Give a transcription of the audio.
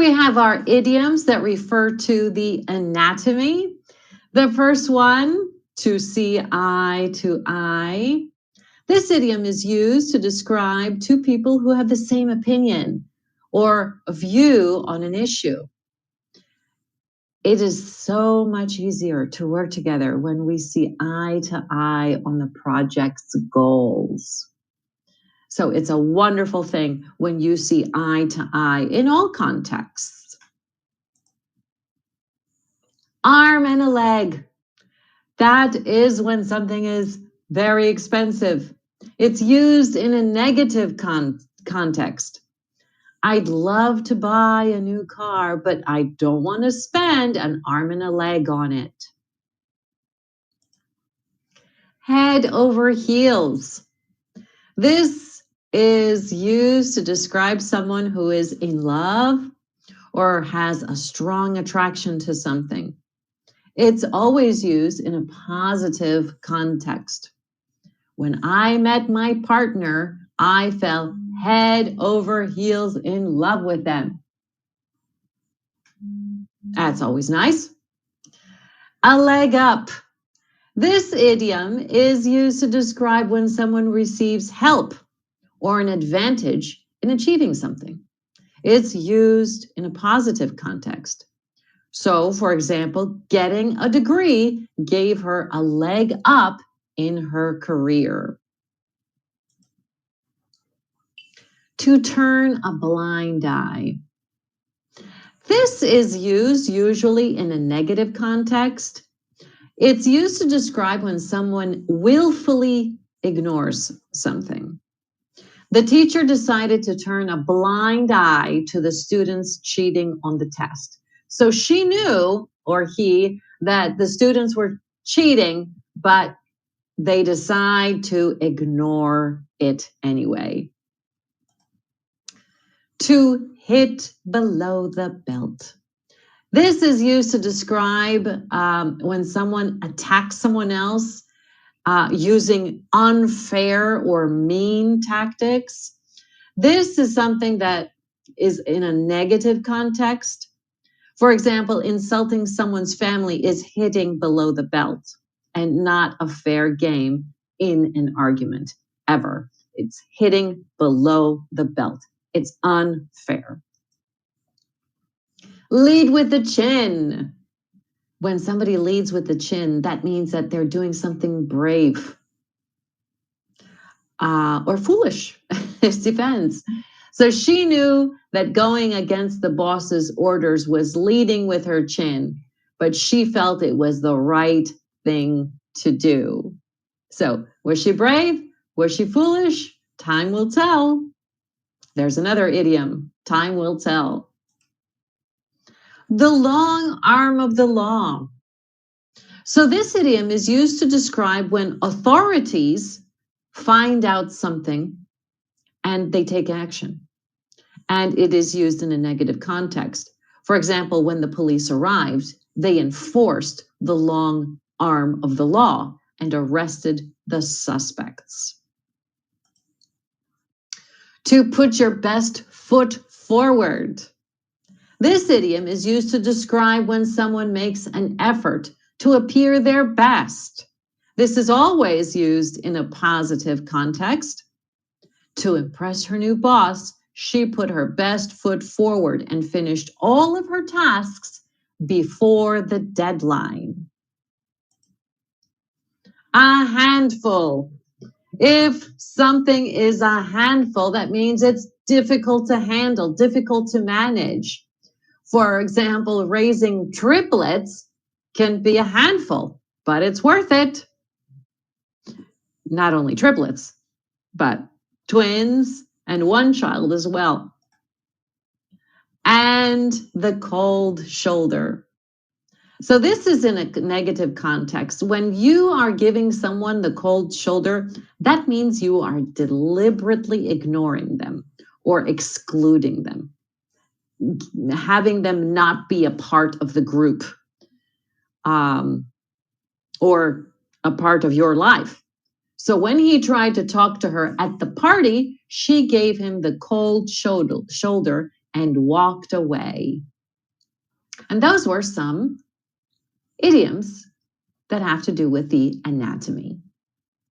we have our idioms that refer to the anatomy. The first one, to see eye to eye. This idiom is used to describe two people who have the same opinion or view on an issue. It is so much easier to work together when we see eye to eye on the project's goals. So it's a wonderful thing when you see eye to eye in all contexts. Arm and a leg. That is when something is very expensive. It's used in a negative context. I'd love to buy a new car, but I don't want to spend an arm and a leg on it. Head over heels. This is used to describe someone who is in love or has a strong attraction to something. It's always used in a positive context. When I met my partner, I fell head over heels in love with them. That's always nice. A leg up. This idiom is used to describe when someone receives help or an advantage in achieving something. It's used in a positive context. So, for example, getting a degree gave her a leg up in her career. To turn a blind eye. This is used usually in a negative context. It's used to describe when someone willfully ignores something. The teacher decided to turn a blind eye to the students cheating on the test. So she knew, or he, that the students were cheating, but they decide to ignore it anyway. To hit below the belt. This is used to describe when someone attacks someone else using unfair or mean tactics. This is something that is in a negative context. For example, insulting someone's family is hitting below the belt and not a fair game in an argument ever. It's hitting below the belt. It's unfair. Lead with the chin. When somebody leads with the chin, that means that they're doing something brave or foolish. It depends. So she knew that going against the boss's orders was leading with her chin, but she felt it was the right thing to do. So was she brave? Was she foolish? Time will tell. There's another idiom. Time will tell. The long arm of the law. So this idiom is used to describe when authorities find out something and they take action. And it is used in a negative context. For example, when the police arrived, they enforced the long arm of the law and arrested the suspects. To put your best foot forward. This idiom is used to describe when someone makes an effort to appear their best. This is always used in a positive context. To impress her new boss, she put her best foot forward and finished all of her tasks before the deadline. A handful. If something is a handful, that means it's difficult to handle, difficult to manage. For example, raising triplets can be a handful, but it's worth it. Not only triplets, but twins and one child as well. And the cold shoulder. So this is in a negative context. When you are giving someone the cold shoulder, that means you are deliberately ignoring them or excluding them, having them not be a part of the group or a part of your life. So when he tried to talk to her at the party, she gave him the cold shoulder and walked away. And those were some idioms that have to do with the anatomy.